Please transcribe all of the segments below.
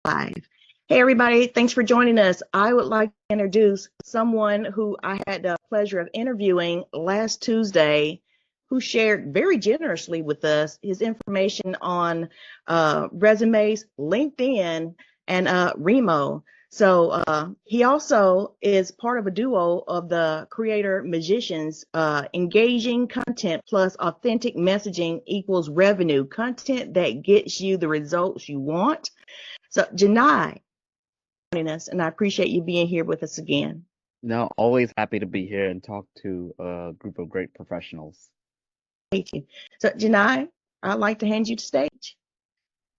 Live. Hey, everybody, thanks for joining us. I would like to introduce someone who I had the pleasure of interviewing last Tuesday, who shared very generously with us his information on resumes, LinkedIn, and Remo. So he also is part of a duo of the creator magicians. Engaging content plus authentic messaging equals revenue, content that gets you the results you want. So, Janai, joining us, and I appreciate you being here with us again. No, always happy to be here and talk to a group of great professionals. Thank you. So, Janai, I'd like to hand you the stage.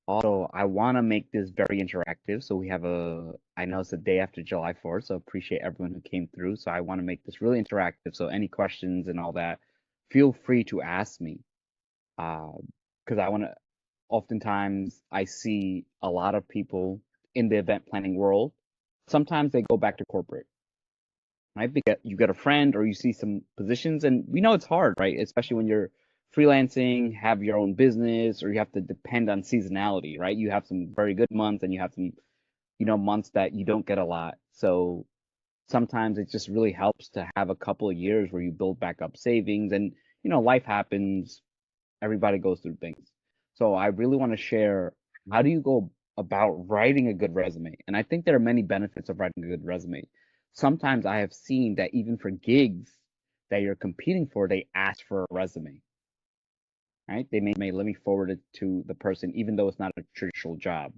Also, I want to make this very interactive. So I know it's the day after July 4th, so appreciate everyone who came through. So I want to make this really interactive. So any questions and all that, feel free to ask me. Because I want to, oftentimes I see a lot of people in the event planning world. Sometimes they go back to corporate, right? Because you get a friend or you see some positions, and we know it's hard, right? Especially when you're freelancing, have your own business, or you have to depend on seasonality, right? You have some very good months and you have some, months that you don't get a lot. So sometimes it just really helps to have a couple of years where you build back up savings and, life happens, everybody goes through things. So I really want to share how do you go about writing a good resume? And I think there are many benefits of writing a good resume. Sometimes I have seen that even for gigs that you're competing for, they ask for a resume, right? They may let me forward it to the person, even though it's not a traditional job.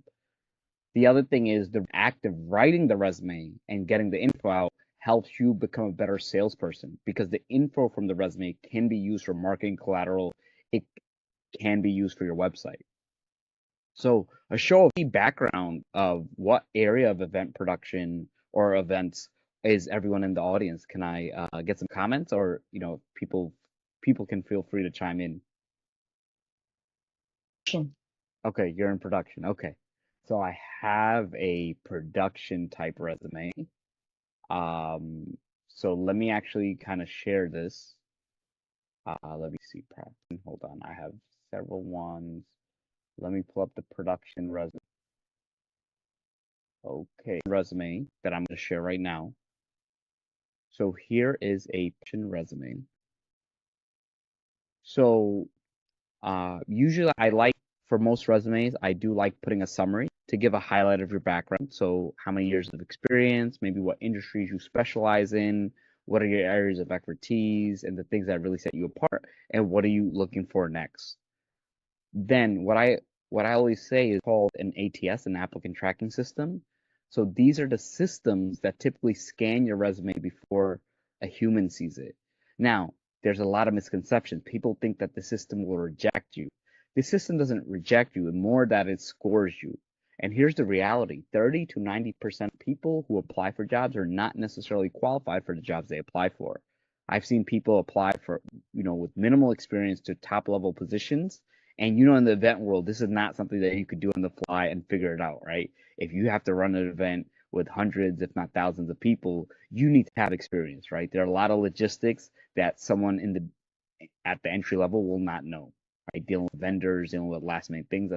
The other thing is the act of writing the resume and getting the info out helps you become a better salesperson because the info from the resume can be used for marketing collateral. It can be used for your website. So a show of background of what area of event production or events is everyone in the audience? Can I get some comments or people can feel free to chime in. Okay, you're in production. Okay. So I have a production type resume. So let me actually kind of share this. Let me see. Hold on. I have several ones. Let me pull up the production resume. Okay, resume that I'm going to share right now. So here is a production resume. So usually for most resumes, I do like putting a summary to give a highlight of your background. So how many years of experience, maybe what industries you specialize in, what are your areas of expertise, and the things that really set you apart, and what are you looking for next. Then what I always say is called an ATS, an applicant tracking system. So these are the systems that typically scan your resume before a human sees it. Now, there's a lot of misconceptions. People think that the system will reject you. The system doesn't reject you, and more that it scores you. And here's the reality. 30 to 90% of people who apply for jobs are not necessarily qualified for the jobs they apply for. I've seen people apply for, with minimal experience to top level positions. And in the event world, this is not something that you could do on the fly and figure it out, right? If you have to run an event with hundreds, if not thousands of people, you need to have experience, right? There are a lot of logistics that someone at the entry level will not know, right? Dealing with vendors, dealing with last minute things,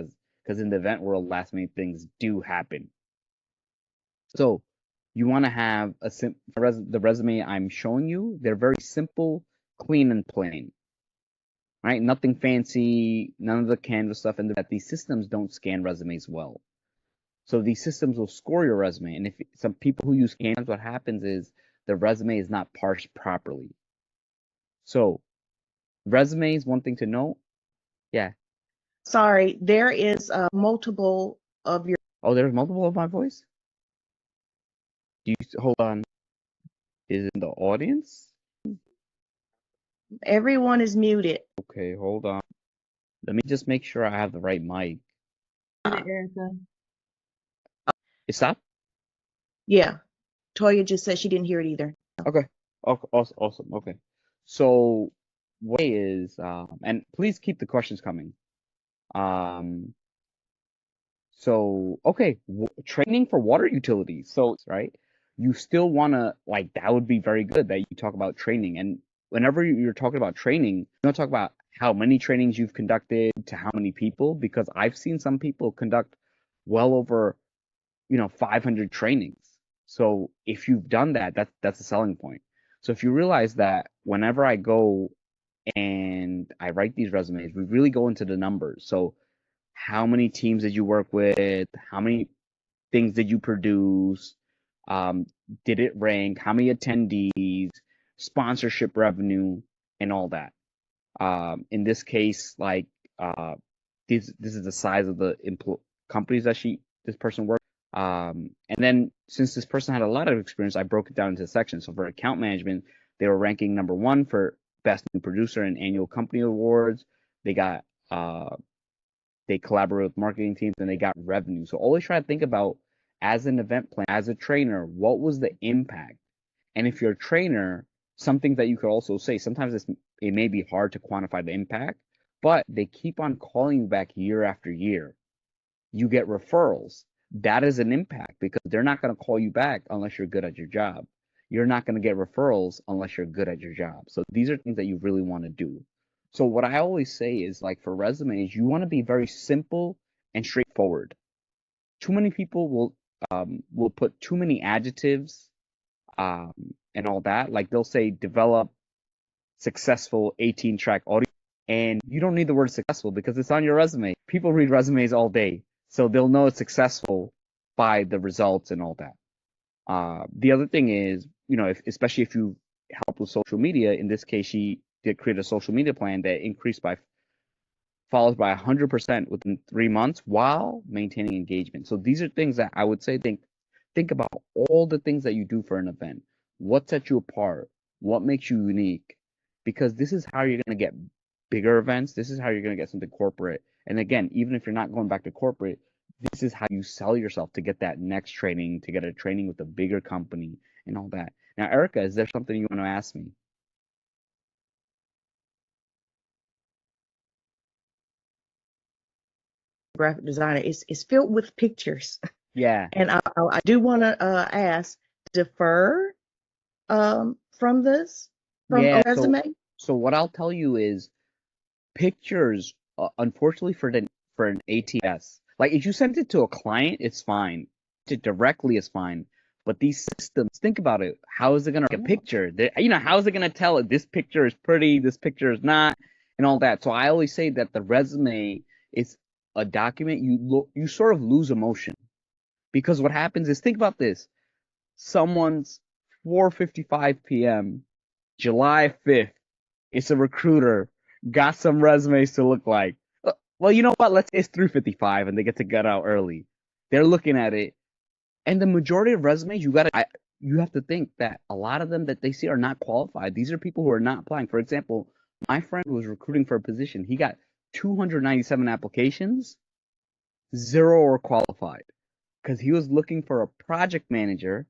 because in the event world, last minute things do happen. So you want to have the resume I'm showing you. They're very simple, clean, and plain, right? Nothing fancy, none of the Canva stuff, and that these systems don't scan resumes well. So these systems will score your resume, and if some people who use Canva, what happens is the resume is not parsed properly. So resume is one thing to know. Yeah. Sorry, there is multiple of your. Oh, there's multiple of my voice. Hold on? Is it in the audience? Everyone is muted. Okay, hold on. Let me just make sure I have the right mic. Erica. It stopped? Yeah, Toya just said she didn't hear it either. Okay. Okay. Awesome. Okay. So what is and please keep the questions coming. Um, so okay, training for water utilities. So right, you still wanna like that would be very good that you talk about training. And whenever you're talking about training, you don't talk about how many trainings you've conducted to how many people, because I've seen some people conduct well over 500 trainings. So if you've done that, that's a selling point. So if you realize that whenever I go and I write these resumes, we really go into the numbers. So how many teams did you work with? How many things did you produce? Um, did it rank? How many attendees? Sponsorship revenue and all that. In this case, like this is the size of the companies that this person worked. And then since this person had a lot of experience, I broke it down into sections. So for account management, they were ranking number one for best new producer in annual company awards. They got they collaborated with marketing teams and they got revenue. So always try to think about as an event plan, as a trainer, what was the impact? And if you're a trainer, some things that you could also say, sometimes it may be hard to quantify the impact, but they keep on calling you back year after year. You get referrals. That is an impact because they're not going to call you back unless you're good at your job. You're not going to get referrals unless you're good at your job. So these are things that you really want to do. So what I always say is like for resumes, you want to be very simple and straightforward. Too many people will put too many adjectives um, and all that. Like they'll say develop successful 18 track audio, and you don't need the word successful because it's on your resume. People read resumes all day, so they'll know it's successful by the results and all that. The other thing is, especially if you help with social media, in this case, she did create a social media plan that increased by follows by 100% within 3 months while maintaining engagement. So these are things that I would say think about all the things that you do for an event. What sets you apart? What makes you unique? Because this is how you're going to get bigger events. This is how you're going to get something corporate. And again, even if you're not going back to corporate, this is how you sell yourself to get that next training, to get a training with a bigger company and all that. Now, Erica, is there something you want to ask me? Graphic designer is filled with pictures. Yeah. And I do want to ask, defer from this, from a Yeah. resume? So what I'll tell you is pictures, unfortunately for an ATS, like if you send it to a client, it's fine. To directly is fine. But these systems, think about it. How is it gonna take a picture? How is it gonna tell it this picture is pretty, this picture is not, and all that? So I always say that the resume is a document you sort of lose emotion because what happens is think about this. Someone's 4:55 p.m. July 5th. It's a recruiter. Got some resumes to look like. Well, you know what? It's 3:55 and they get to get out early. They're looking at it, and the majority of resumes you have to think that a lot of them that they see are not qualified. These are people who are not applying. For example, my friend was recruiting for a position. He got 297 applications, zero were qualified because he was looking for a project manager.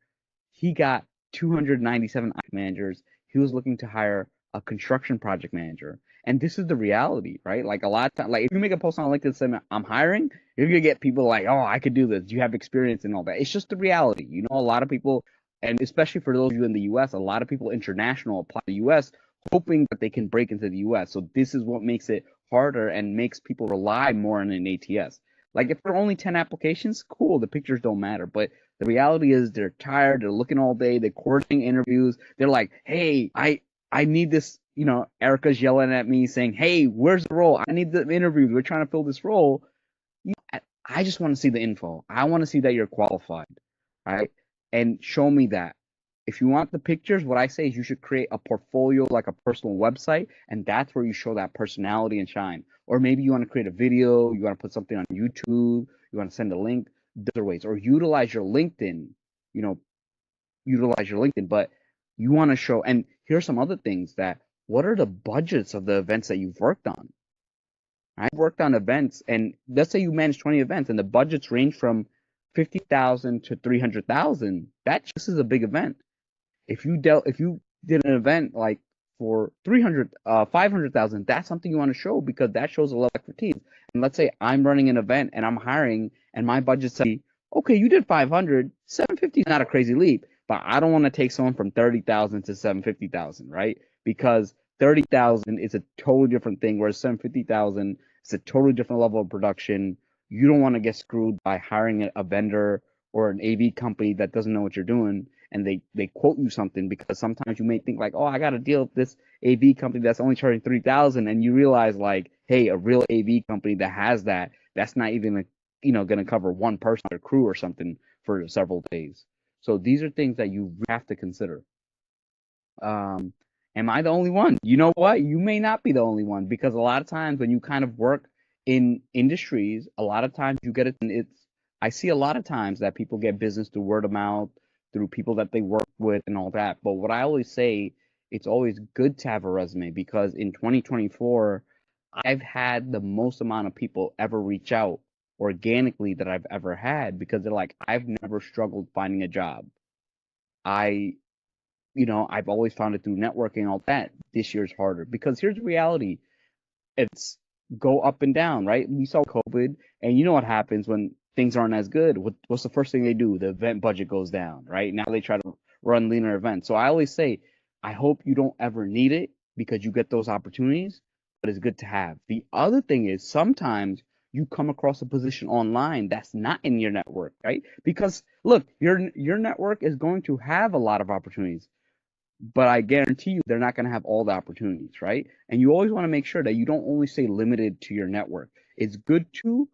He got 297 managers. He was looking to hire a construction project manager. And this is the reality, right? Like a lot of times, like if you make a post on LinkedIn saying I'm hiring, you're gonna get people like, oh, I could do this. Do you have experience and all that? It's just the reality. A lot of people, and especially for those of you in the US, a lot of people international apply to the US hoping that they can break into the US. So this is what makes it harder and makes people rely more on an ATS. Like if there are only 10 applications, cool, the pictures don't matter. But the reality is they're tired, they're looking all day, they're coordinating interviews. They're like, hey, I need this, Erica's yelling at me saying, hey, where's the role? I need the interviews. We're trying to fill this role. I just want to see the info. I want to see that you're qualified, right? And show me that. If you want the pictures, what I say is you should create a portfolio, like a personal website, and that's where you show that personality and shine. Or maybe you want to create a video, you want to put something on YouTube, you want to send a link, other ways, or you know, utilize your LinkedIn, but you want to show, and here's some other things that, what are the budgets of the events that you've worked on? I've worked on events, and let's say you manage 20 events, and the budgets range from 50,000 to 300,000. This is a big event. If you did an event like for 500,000, that's something you want to show because that shows a level of expertise. And let's say I'm running an event and I'm hiring, and my budget's okay, you did 500, 750 is not a crazy leap, but I don't want to take someone from 30,000 to 750,000, right? Because 30,000 is a totally different thing, whereas 750,000 is a totally different level of production. You don't want to get screwed by hiring a vendor or an AV company that doesn't know what you're doing, and they quote you something, because sometimes you may think like, oh, I got to deal with this AV company that's only charging 3,000, and you realize like, hey, a real AV company that has that's not even going to cover one person or crew or something for several days. So these are things that you have to consider. Um, am I the only one? You know what? You may not be the only one, because a lot of times when you kind of work in industries, a lot of times you get it. And I see a lot of times that people get business through word of mouth, through people that they work with and all that. But what I always say, it's always good to have a resume, because in 2024, I've had the most amount of people ever reach out organically that I've ever had, because they're like, I've never struggled finding a job. I I've always found it through networking and all that. This year's harder, because here's the reality. It's go up and down, right? We saw COVID, and you know what happens when things aren't as good. What's the first thing they do? The event budget goes down, right? Now they try to run leaner events. So I always say, I hope you don't ever need it, because you get those opportunities, but it's good to have. The other thing is, sometimes you come across a position online that's not in your network, right? Because look, your network is going to have a lot of opportunities, but I guarantee you they're not going to have all the opportunities, right? And you always want to make sure that you don't only stay limited to your network. It's good too,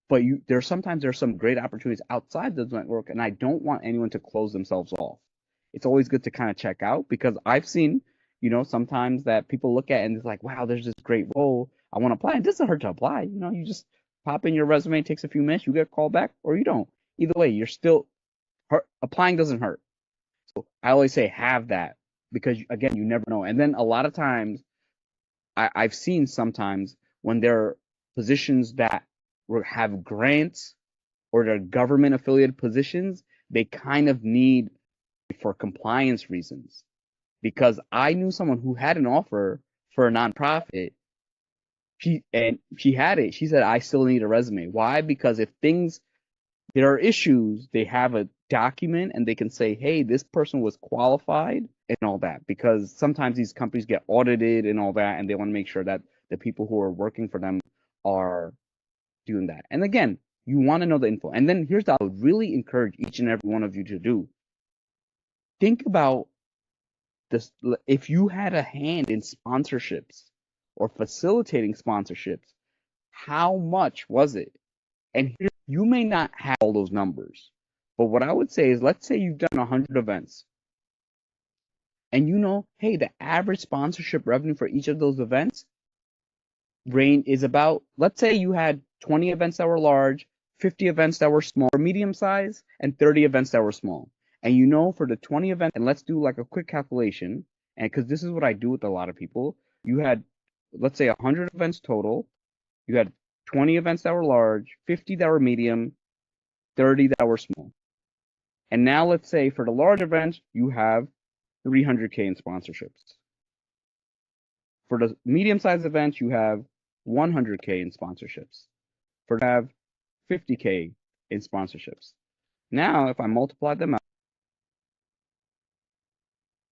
but there's some great opportunities outside the network, and I don't want anyone to close themselves off. It's always good to kind of check out, because I've seen, sometimes that people look at and it's like, wow, there's this great role. I want to apply. It doesn't hurt to apply. You just pop in your resume, it takes a few minutes, you get called back, or you don't. Either way, you're still applying doesn't hurt. So I always say have that, because again, you never know. And then a lot of times, I've seen sometimes when there are positions that have grants, or they're government affiliated positions, they kind of need for compliance reasons. Because I knew someone who had an offer for a nonprofit. She had it. She said, I still need a resume. Why? Because if there are issues, they have a document and they can say, hey, this person was qualified and all that. Because sometimes these companies get audited and all that, and they want to make sure that the people who are working for them are doing that. And again, you want to know the info. And then here's what I would really encourage each and every one of you to do. Think about this. If you had a hand in sponsorships or facilitating sponsorships, how much was it? And here, you may not have all those numbers, but what I would say is, let's say you've done 100 events, and hey, the average sponsorship revenue for each of those events range is about, let's say you had 20 events that were large, 50 events that were small or medium size, and 30 events that were small. And for the 20 events, and let's do like a quick calculation, and because this is what I do with a lot of people, you had, let's say, 100 events total, you had 20 events that were large, 50 that were medium, 30 that were small. And now let's say for the large events, you have 300K in sponsorships. For the medium-sized events, you have 100K in sponsorships. For you have 50K in sponsorships. Now, if I multiply them out,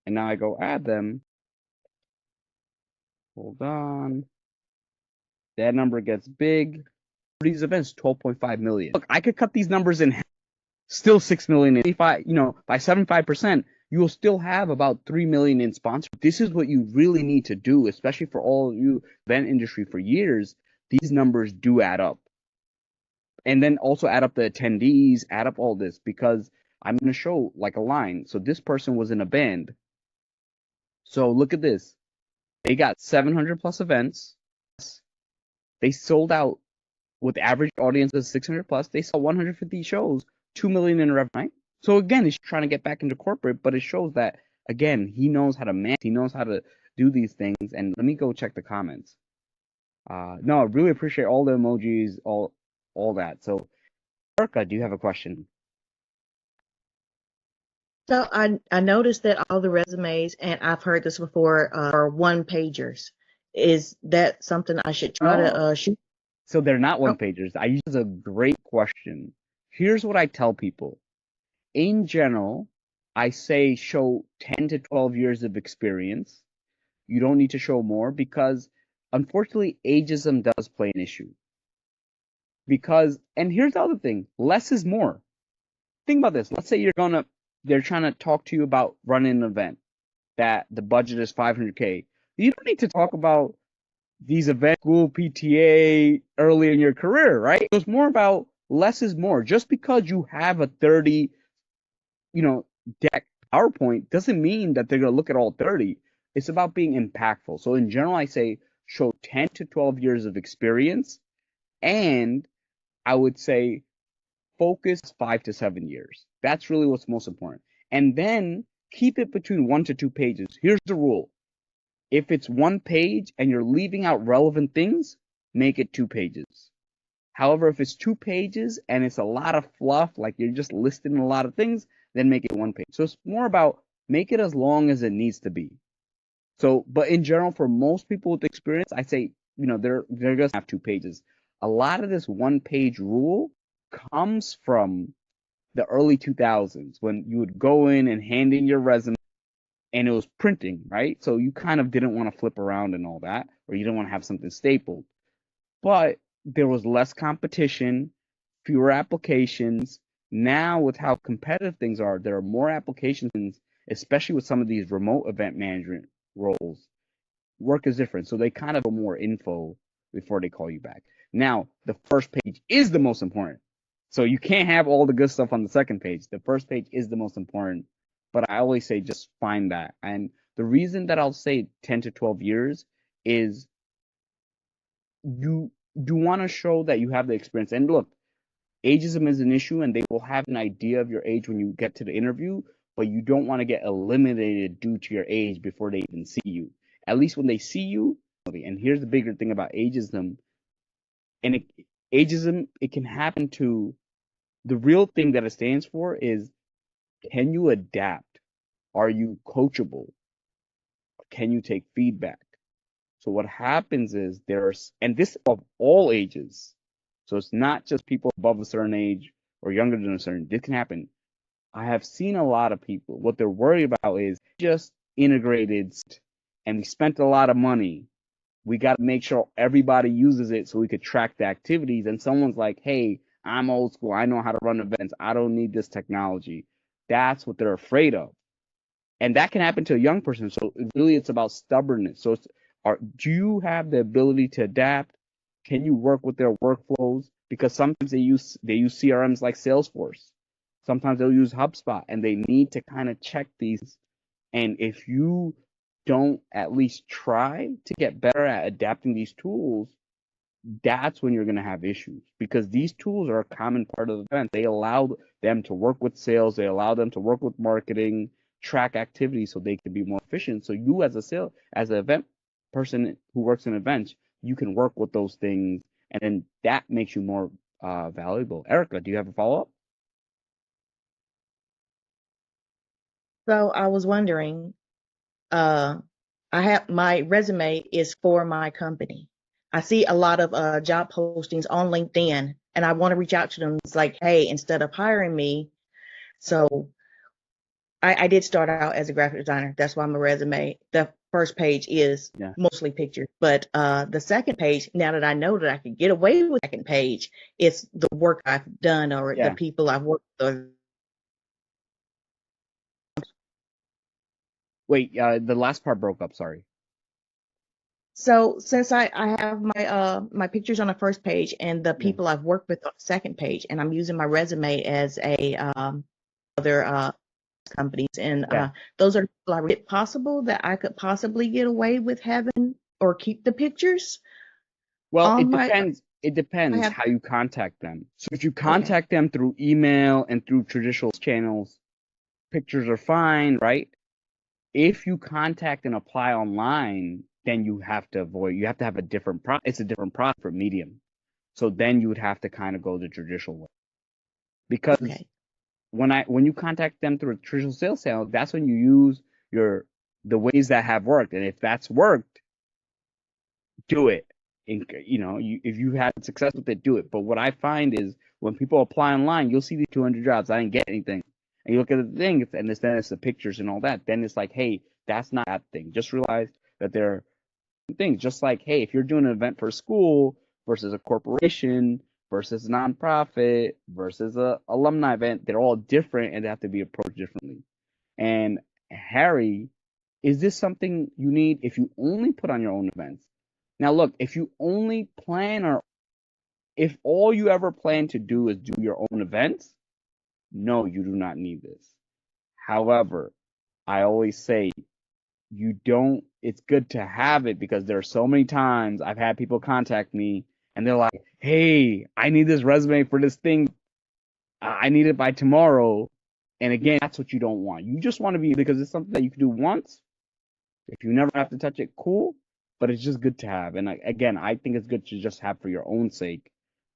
and now I go add them, hold on, that number gets big. For these events, 12.5 million. Look, I could cut these numbers in half, still 6 million. If I, by 75%, you will still have about 3 million in sponsors. This is what you really need to do, especially for all of you event industry for years. These numbers do add up. And then also add up the attendees, add up all this, because I'm going to show like a line. So this person was in a band. So look at this. They got 700 plus events. They sold out with average audience of 600 plus. They saw 150 shows, 2 million in revenue. Right? So again, he's trying to get back into corporate, but it shows that, again, he knows how to manage, he knows how to do these things. And let me go check the comments. No, I really appreciate all the emojis, all that. So, Erica, do you have a question? So I noticed that all the resumes, and I've heard this before, are one pagers. Is that something I should try to shoot? So they're not one pagers. I use a great question. Here's what I tell people. In general, I say show 10 to 12 years of experience. You don't need to show more, because unfortunately, ageism does play an issue. And here's the other thing, less is more. think about this. Let's say they're trying to talk to you about running an event that the budget is 500K. You don't need to talk about these events, school PTA early in your career, right? It's more about less is more. Just because you have a 30, deck PowerPoint doesn't mean that they're going to look at all 30. It's about being impactful. So in general, I say show 10 to 12 years of experience, and I would say focus 5 to 7 years. That's really what's most important. And then keep it between 1 to 2 pages. Here's the rule. If it's 1 page and you're leaving out relevant things, make it 2 pages. However, if it's 2 pages and it's a lot of fluff, like you're just listing a lot of things, then make it 1 page. So it's more about make it as long as it needs to be. So, but in general, for most people with experience, I say, they're gonna have 2 pages. A lot of this 1 page rule comes from the early 2000s when you would go in and hand in your resume and it was printing, right? So you kind of didn't want to flip around and all that, or you didn't want to have something stapled. But there was less competition, fewer applications. Now, with how competitive things are, there are more applications, especially with some of these remote event management roles. Work is different, so they kind of go more info before they call you back. Now, the first page is the most important. So you can't have all the good stuff on the second page. The first page is the most important. But I always say just find that. And the reason that I'll say 10 to 12 years is you want to show that you have the experience. And look, ageism is an issue and they will have an idea of your age when you get to the interview, but you don't want to get eliminated due to your age before they even see you. At least when they see you, and here's the bigger thing about ageism, ageism, it can happen to the real thing that it stands for is, can you adapt? Are you coachable? Can you take feedback? So what happens is and this of all ages, so it's not just people above a certain age or younger than a certain, this can happen. I have seen a lot of people, what they're worried about is just integrated and we spent a lot of money. We got to make sure everybody uses it so we could track the activities. And someone's like, hey, I'm old school. I know how to run events. I don't need this technology. That's what they're afraid of. And that can happen to a young person. So really it's about stubbornness. So do you have the ability to adapt? Can you work with their workflows? Because sometimes they use CRMs like Salesforce. Sometimes they'll use HubSpot and they need to kind of check these. And if you don't at least try to get better at adapting these tools, that's when you're going to have issues, because these tools are a common part of the event. They allow them to work with sales. They allow them to work with marketing, track activities so they can be more efficient. So you as an event person who works in events, you can work with those things, and then that makes you more valuable. Erica, do you have a follow-up? So I was wondering, I have my resume is for my company. I see a lot of job postings on LinkedIn, and I want to reach out to them. It's like, hey, instead of hiring me, so I did start out as a graphic designer. That's why my resume, the first page is Yeah. mostly pictures, but the second page, now that I know that I can get away with the second page, it's the work I've done or the Yeah. people I've worked with. Wait, the last part broke up. Sorry. So since I have my pictures on the first page and the Yeah. people I've worked with on the second page, and I'm using my resume as a other companies, and Yeah. those are people is it possible that I could possibly get away with having or keep the pictures Well, on it my depends. It I depends have how you contact them. So if you okay. contact them through email and through traditional channels, pictures are fine, right? If you contact and apply online, then you have to have a different it's a different process for medium. So then you would have to kind of go the traditional way. Because Okay. when you contact them through a traditional sales channel, that's when you use the ways that have worked. And if that's worked, do it. And, if you had success with it, do it. But what I find is when people apply online, you'll see these 200 jobs. I didn't get anything. And you look at the thing, and then it's the pictures and all that. Then it's like, hey, that's not that thing. Just realize that there are things. Just like, hey, if you're doing an event for a school versus a corporation, versus nonprofit versus a alumni event. They're all different and they have to be approached differently. And Harry, is this something you need if you only put on your own events? Now, look, if you only plan or if all you ever plan to do is do your own events, no, you do not need this. However, I always say you don't, it's good to have it because there are so many times I've had people contact me and they're like, hey, I need this resume for this thing. I need it by tomorrow. And again, that's what you don't want. You just want to be, because it's something that you can do once. If you never have to touch it, cool. But it's just good to have. And again, I think it's good to just have for your own sake.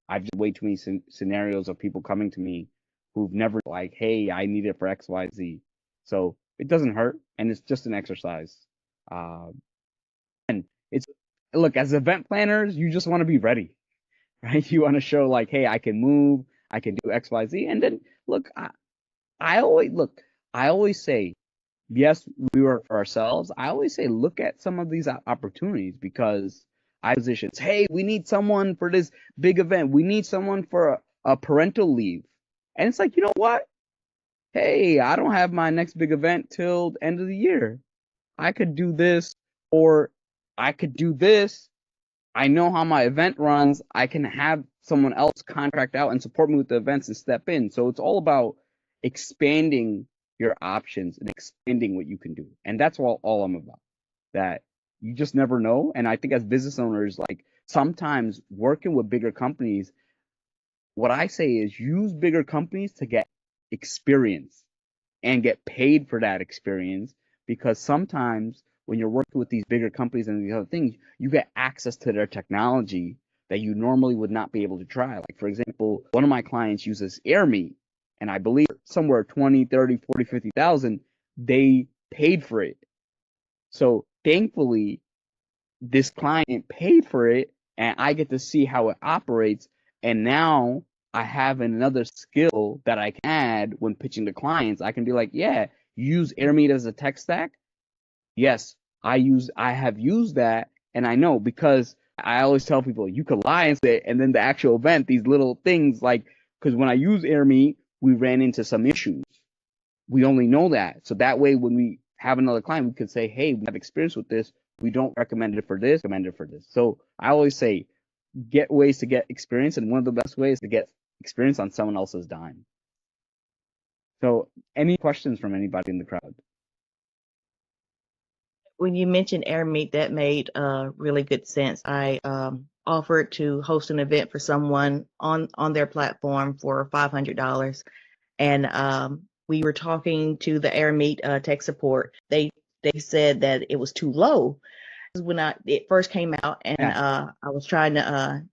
I've just way too many scenarios of people coming to me who've never like, hey, I need it for X, Y, Z. So it doesn't hurt, and it's just an exercise. Uh, and it's look, as event planners, you just want to be ready, right? You want to show like, hey, I can move, I can do X, Y, Z, and then look, I always look, I always say, yes, we work for ourselves. I always say, look at some of these opportunities because I positions, hey, we need someone for this big event. We need someone for a parental leave. And it's like, you know what? Hey, I don't have my next big event till the end of the year. I could do this, or I could do this. I know how my event runs. I can have someone else contract out and support me with the events and step in. So it's all about expanding your options and expanding what you can do. And that's all I'm about. That you just never know. And I think as business owners, like sometimes working with bigger companies, what I say is use bigger companies to get experience and get paid for that experience because sometimes when you're working with these bigger companies and these other things, you get access to their technology that you normally would not be able to try. Like, for example, one of my clients uses AirMeet, and I believe somewhere 20, 30, 40, 50,000, they paid for it. So thankfully, this client paid for it, and I get to see how it operates. And now I have another skill that I can add when pitching to clients. I can be like, yeah, use AirMeet as a tech stack. Yes, I have used that, and I know because I always tell people you could lie and say, and then the actual event, these little things like, because when I use AirMeet, we ran into some issues. We only know that. So that way, when we have another client, we could say, hey, we have experience with this. We don't recommend it for this, recommend it for this. So I always say, get ways to get experience. And one of the best ways to get experience on someone else's dime. So any questions from anybody in the crowd? When you mentioned air meat, that made really good sense. I offered to host an event for someone on their platform for $500, and we were talking to the air meat tech support. They said that it was too low when it first came out, and Yeah. I was trying to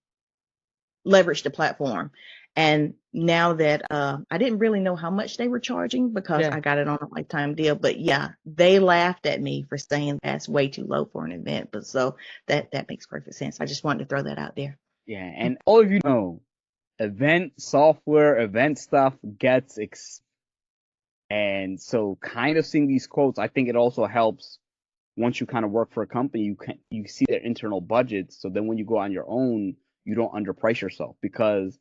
leverage the platform. And now that I didn't really know how much they were charging because Yeah. I got it on a lifetime deal, but yeah, they laughed at me for saying that's way too low for an event. But so that makes perfect sense. I just wanted to throw that out there. Yeah. And all of you know, event software, event stuff gets and so kind of seeing these quotes, I think it also helps once you kind of work for a company, you see their internal budgets. So then when you go on your own, you don't underprice yourself because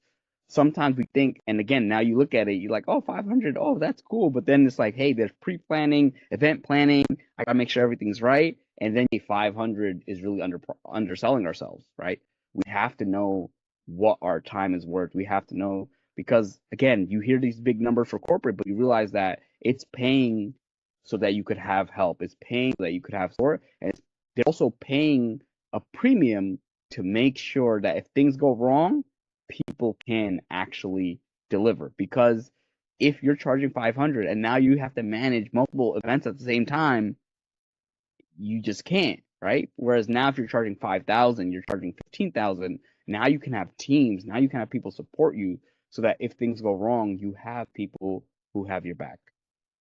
sometimes we think, and again, now you look at it, you're like, oh, 500, oh, that's cool. But then it's like, hey, there's pre-planning, event planning. I gotta make sure everything's right. And then 500 is really underselling ourselves, right? We have to know what our time is worth. We have to know because again, you hear these big numbers for corporate, but you realize that it's paying so that you could have help. It's paying so that you could have support, and they're also paying a premium to make sure that if things go wrong, people can actually deliver. Because if you're charging 500 and now you have to manage multiple events at the same time, you just can't, right? Whereas now if you're charging 5,000, you're charging 15,000, now you can have teams, now you can have people support you so that if things go wrong, you have people who have your back.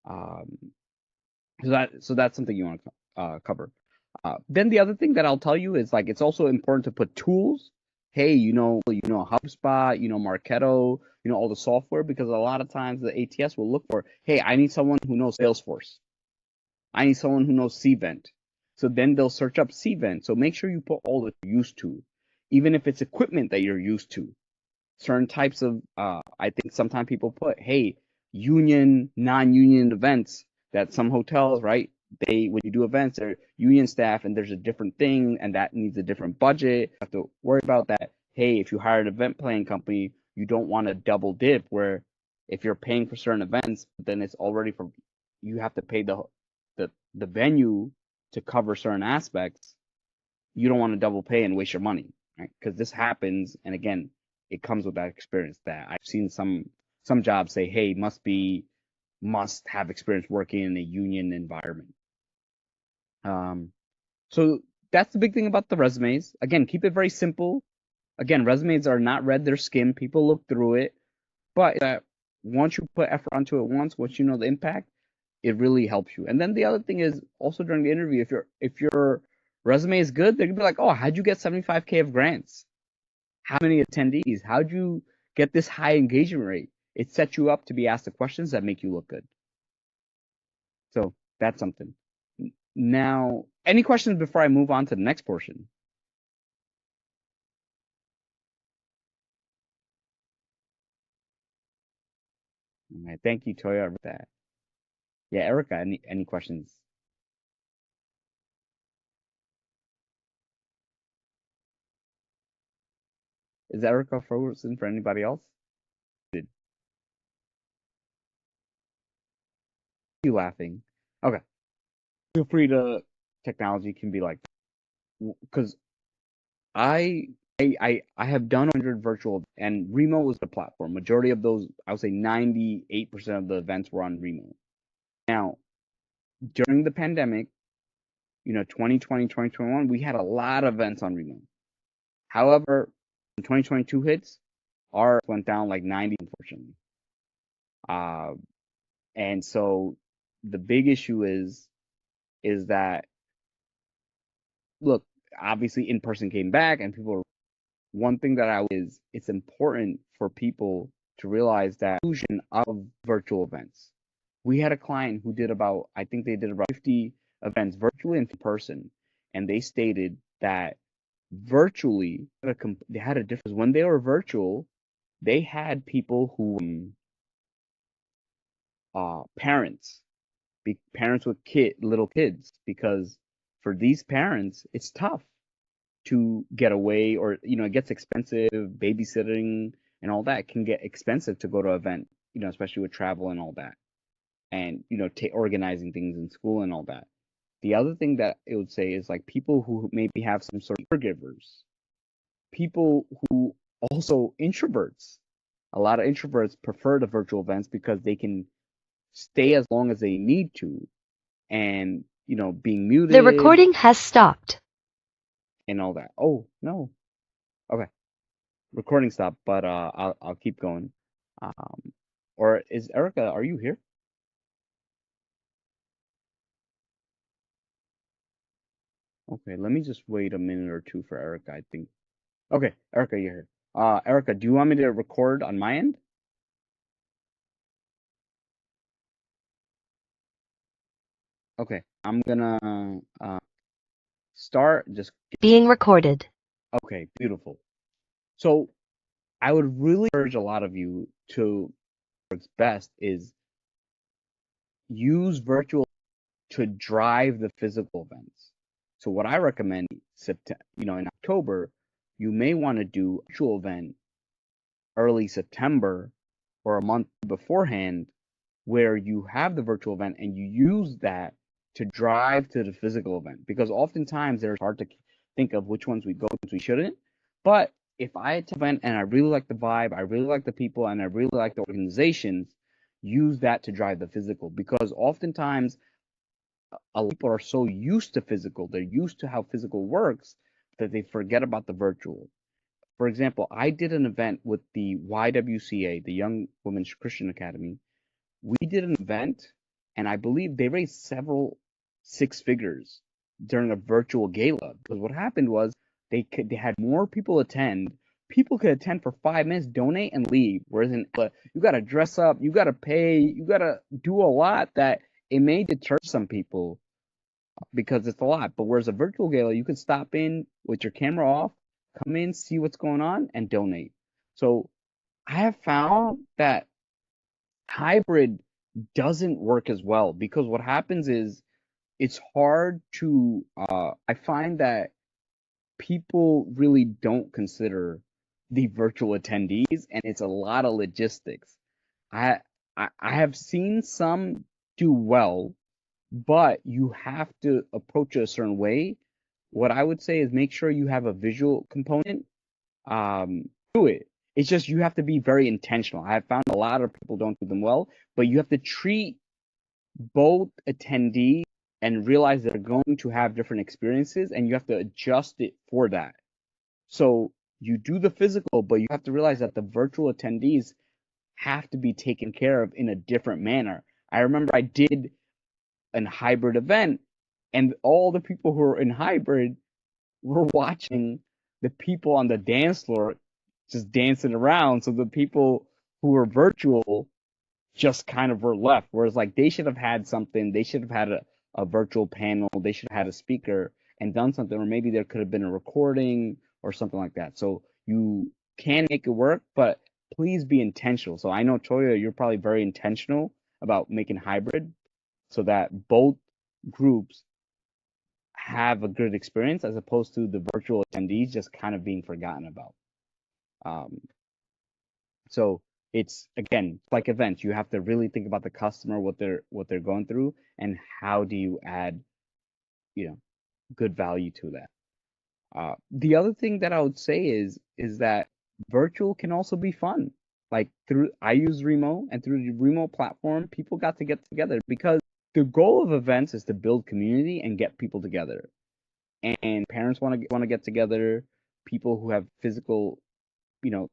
Um, so that's something you want to cover. Then the other thing that I'll tell you is like it's also important to put tools. Hey, HubSpot, Marketo, all the software because a lot of times the ATS will look for, hey, I need someone who knows Salesforce. I need someone who knows Cvent. So then they'll search up Cvent. So make sure you put all that you're used to, even if it's equipment that you're used to. certain types of I think sometimes people put, hey, union, non-union events that some hotels, right? They when you do events, they're union staff and there's a different thing and that needs a different budget. You have to worry about that. Hey, if you hire an event planning company, you don't want to double dip where if you're paying for certain events, then it's already for you have to pay the venue to cover certain aspects. You don't want to double pay and waste your money, right? Because this happens, and again, it comes with that experience that I've seen some jobs say, hey, must have experience working in a union environment. So that's the big thing about the resumes. Again, keep it very simple. Again, resumes are not read, they're skimmed. People look through it, but that once you put effort onto it once you know the impact, it really helps you. And then the other thing is also during the interview, if your resume is good, they're gonna be like, oh, how'd you get 75K of grants? How many attendees? How'd you get this high engagement rate? It sets you up to be asked the questions that make you look good. So that's something. Now, any questions before I move on to the next portion? All right, thank you, Toya, for that. Yeah, Erica, any questions? Is Erica frozen for anybody else? Did you laughing? Okay, feel free to. Technology can be like, because I I have done 100 virtual and Remo was the platform. Majority of those, I would say 98% of the events were on Remo. Now, during the pandemic, 2020, 2021, we had a lot of events on Remo. However, when 2022 hits, ours went down like 90, unfortunately. Uh, and so the big issue is that look, obviously in person came back and people one thing that I is it's important for people to realize that illusion of virtual events. We had a client who did about I think they did about 50 events virtually and in person, and they stated that virtually they had a difference when they were virtual. They had people who parents, parents with little kids, because for these parents it's tough to get away or it gets expensive babysitting and all that can get expensive to go to an event especially with travel and all that and organizing things in school and all that. The other thing that it would say is like people who maybe have some sort of caregivers, people who also introverts. A lot of introverts prefer the virtual events because they can stay as long as they need to and being The muted recording has stopped. and all that. Oh no. Okay. Recording stopped, but I'll keep going. Um, or is Erica? Are you here? Okay, let me just wait a minute or two for Erica. I think. Okay, Erica, you're here. Erica, do you want me to record on my end? Okay, I'm gonna start. Just Being recorded. okay, beautiful. So I would really urge a lot of you to what's best is use virtual to drive the physical events. So what I recommend, in October, you may want to do a virtual event early September or a month beforehand, where you have the virtual event and you use that to drive to the physical event. Because oftentimes it's hard to think of which ones we go, which we shouldn't. But if I attend an event and I really like the vibe, I really like the people, and I really like the organizations, use that to drive the physical. Because oftentimes a lot of people are so used to physical, they're used to how physical works that they forget about the virtual. For example, I did an event with the YWCA, the Young Women's Christian Academy. We did an event, and I believe they raised several six figures during a virtual gala. Because what happened was they had more people attend. People could attend for 5 minutes, donate, and leave. Whereas you got to dress up, you got to pay, you got to do a lot that it may deter some people because it's a lot. But whereas a virtual gala, you can stop in with your camera off, come in, see what's going on, and donate. So I have found that hybrid doesn't work as well because what happens is it's hard to I find that people really don't consider the virtual attendees and it's a lot of logistics. I I have seen some do well, but you have to approach it a certain way. What I would say is make sure you have a visual component to it. It's just you have to be very intentional. I have found a lot of people don't do them well, but you have to treat both attendees and realize they're going to have different experiences and you have to adjust it for that. So you do the physical, but you have to realize that the virtual attendees have to be taken care of in a different manner. I remember I did an hybrid event and all the people who were in hybrid were watching the people on the dance floor just dancing around. So the people who were virtual just kind of were left. Whereas like they should have had something, they should have had a virtual panel, they should have had a speaker and done something, or maybe there could have been a recording or something like that. So you can make it work, but please be intentional. So I know Toya, you're probably very intentional about making hybrid so that both groups have a good experience as opposed to the virtual attendees just kind of being forgotten about. Um, so it's again like events. You have to really think about the customer, what they're going through, and how do you add, you know, good value to that. The other thing that I would say is that virtual can also be fun. Like through I use Remo, and through the Remo platform, people got to get together because the goal of events is to build community and get people together. And parents want to get together, people who have physical,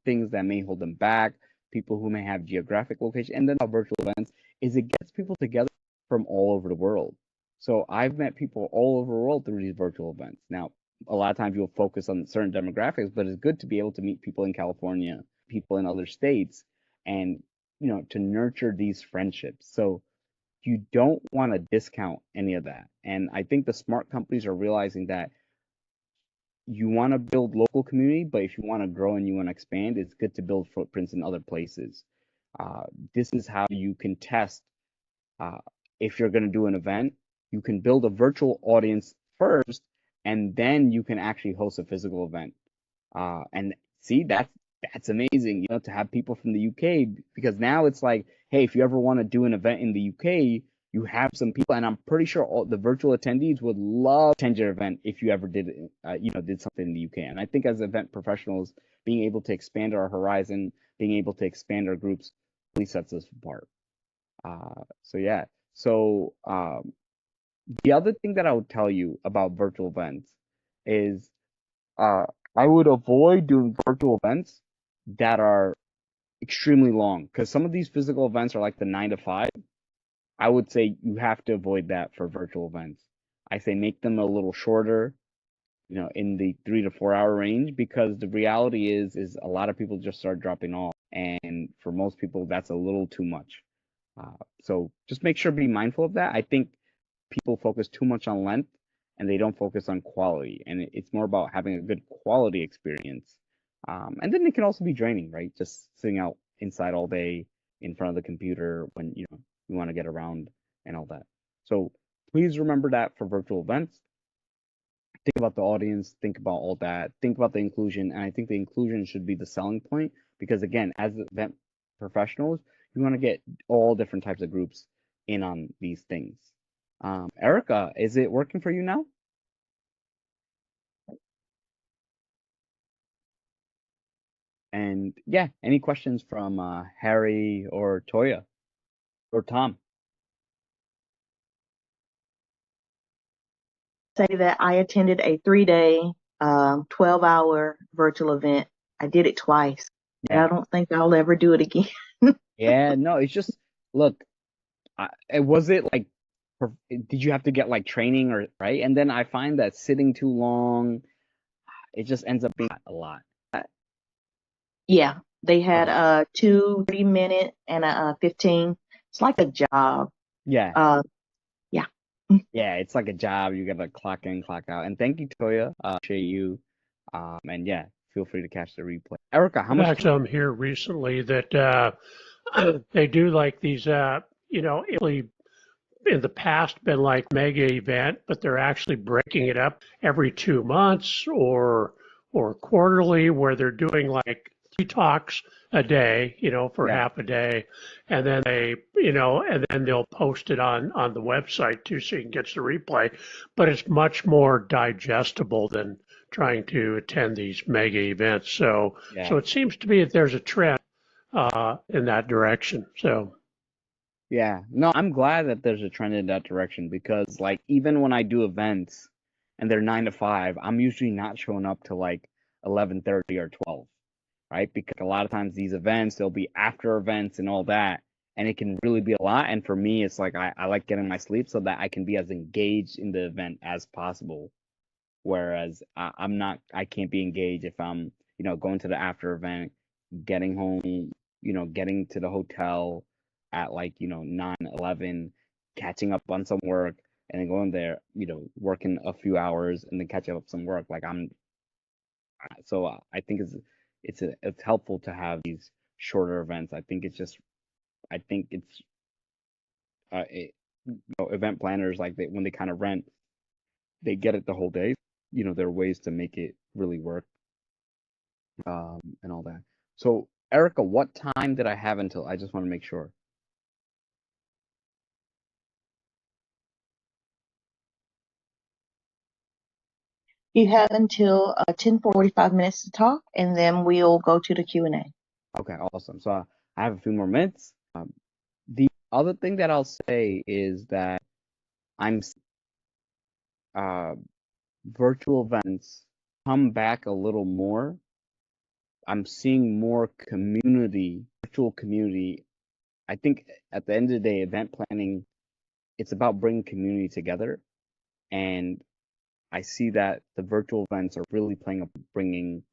things that may hold them back, people who may have geographic location, and then our virtual events is it gets people together from all over the world. So I've met people all over the world through these virtual events. Now, a lot of times you'll focus on certain demographics, but it's good to be able to meet people in California, people in other states, and to nurture these friendships. So you don't want to discount any of that. And I think the smart companies are realizing that you want to build local community, but if you want to grow and you want to expand, it's good to build footprints in other places. Uh, this is how you can test uh, if you're going to do an event. You can build a virtual audience first, and then you can actually host a physical event. And see, that's amazing, to have people from the UK because now it's like, hey, if you ever want to do an event in the UK, you have some people, and I'm pretty sure all the virtual attendees would love to attend your event if you ever did something in the UK. And I think as event professionals, being able to expand our horizon, being able to expand our groups, really sets us apart. So yeah. So the other thing that I would tell you about virtual events is uh, I would avoid doing virtual events that are extremely long because some of these physical events are like the 9 to 5. I would say you have to avoid that for virtual events. I say make them a little shorter, in the 3 to 4 hour range because the reality is a lot of people just start dropping off, and for most people that's a little too much. So just make sure be mindful of that. I think people focus too much on length and they don't focus on quality. And it's more about having a good quality experience. And then it can also be draining, right? Just sitting out inside all day in front of the computer when you want to get around and all that. So please remember that for virtual events. Think about the audience, think about all that, think about the inclusion, and I think the inclusion should be the selling point because again, as event professionals, you want to get all different types of groups in on these things. Erica, is it working for you now? And yeah, any questions from Harry or Toya or Tom? Say that I attended a 3-day, 12-hour virtual event. I did it twice, and Yeah, I don't think I'll ever do it again. yeah, no, it's just look, was it like, did you have to get like training or right? And then I find that sitting too long, it just ends up being a lot. Yeah, they had Okay. 2 30-minute and a 15. It's like a job. Yeah, Uh, yeah. yeah, it's like a job. You gotta clock in, clock out. And thank you, Toya. Appreciate you. And yeah, feel free to catch the replay. Erica, how I've much had time? some here recently that they do like these, really in the past been like mega event, but they're actually breaking it up every 2 months or quarterly, where they're doing like 3 talks a day, for Yeah. half a day, and then and then they'll post it on the website too, so you can get the replay. But it's much more digestible than trying to attend these mega events. So Yeah. it seems to be that there's a trend in that direction. So. Yeah. No, I'm glad that there's a trend in that direction because like even when I do events and they're 9 to 5, I'm usually not showing up till like 11:30 or 12, right? Because a lot of times these events, they'll be after events and all that, and it can really be a lot. And for me, it's like I like getting my sleep so that I can be as engaged in the event as possible. Whereas I can't be engaged if I'm, going to the after event, getting home, getting to the hotel at like, 9, 11, catching up on some work, and then going there, working a few hours and then catching up some work. Like I think it's helpful to have these shorter events. I think it's, event planners, like when they kind of rent, they get it the whole day. There are ways to make it really work, and all that. So, Erica, what time did I have until? I just want to make sure. You have until 10:45 minutes to talk, and then we'll go to the Q&A. Okay, awesome. So I have a few more minutes. The other thing that I'll say is that I'm uh, virtual events come back a little more. I'm seeing more virtual community. I think at the end of the day, event planning, it's about bringing community together. And I see that the virtual events are really playing up bringing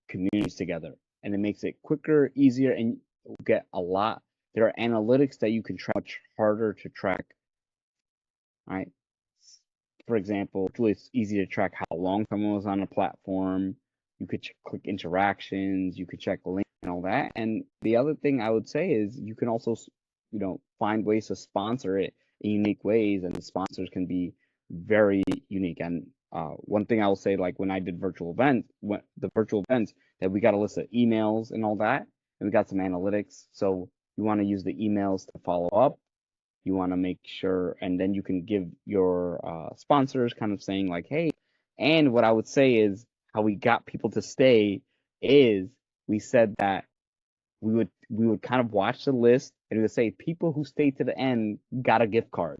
communities together, and it makes it quicker, easier, and you get a lot. There are analytics that you can track much harder to track, right? For example, it's easy to track how long someone was on a platform. You could click interactions, you could check links and all that. And the other thing I would say is you can also, find ways to sponsor it in unique ways, and the sponsors can be very unique. And one thing I will say, like when I did the virtual events, that we got a list of emails and all that, and we got some analytics. So you want to use the emails to follow up. You want to make sure, and then you can give your sponsors kind of saying like, hey, and what I would say is how we got people to stay is we said that we would kind of watch the list and we would say people who stayed to the end got a gift card.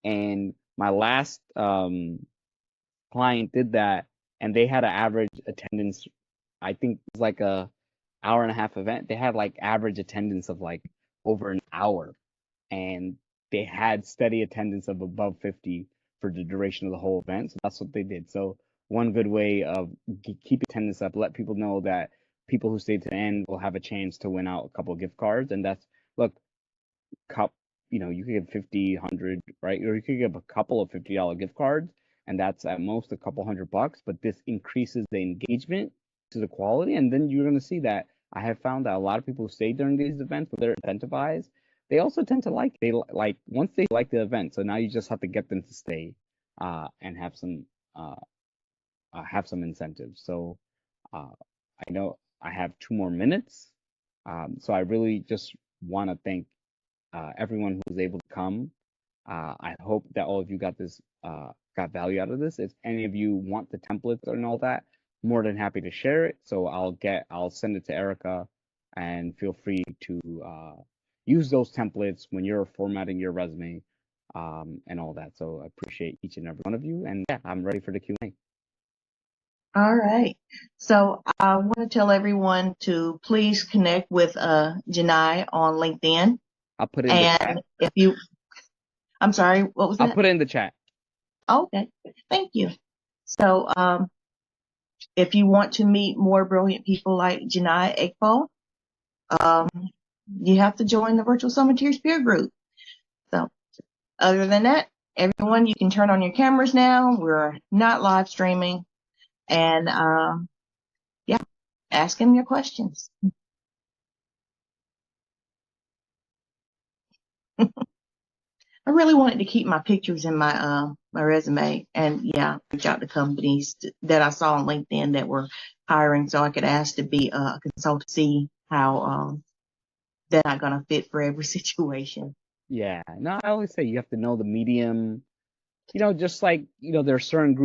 And my last client did that, and they had an average attendance. I think it was like a hour and a half event. They had like average attendance of like over an hour, and they had steady attendance of above 50 for the duration of the whole event. So that's what they did. So one good way of keep attendance up, let people know that people who stay to the end will have a chance to win out a couple of gift cards. And that's, look, cup, you could get 50, 100, right? Or you could give a couple of $50 gift cards, and that's at most a couple $100. But this increases the engagement to the quality, and then you're going to see that I have found that a lot of people who stay during these events, when they're incentivized, they also tend to like once they like the event. So now you just have to get them to stay, and uh, have some incentives. So uh, I know I have 2 more minutes, so I really just want to thank everyone who was able to come. I hope that all of you got value out of this. If any of you want the templates and all that, more than happy to share it. So I'll send it to Erica, and feel free to use those templates when you're formatting your resume, and all that. So I appreciate each and every one of you, and yeah, I'm ready for the Q&A. All right. So I want to tell everyone to please connect with Janai on LinkedIn. I'll put it in the chat. And if you, I'm sorry, what was I'll that? put it in the chat. Okay, thank you. So if you want to meet more brilliant people like Jonaed Iqbal, um, you have to join the Virtual Summiteers peer group. So other than that, everyone, you can turn on your cameras now. We're not live streaming. And yeah, Ask him your questions. I really wanted to keep my pictures in my resume, and yeah, reach out to companies that I saw on LinkedIn that were hiring, so I could ask to be a consultant, see how they're not gonna fit for every situation. Yeah. No, I always say you have to know the medium. Just like, there are certain groups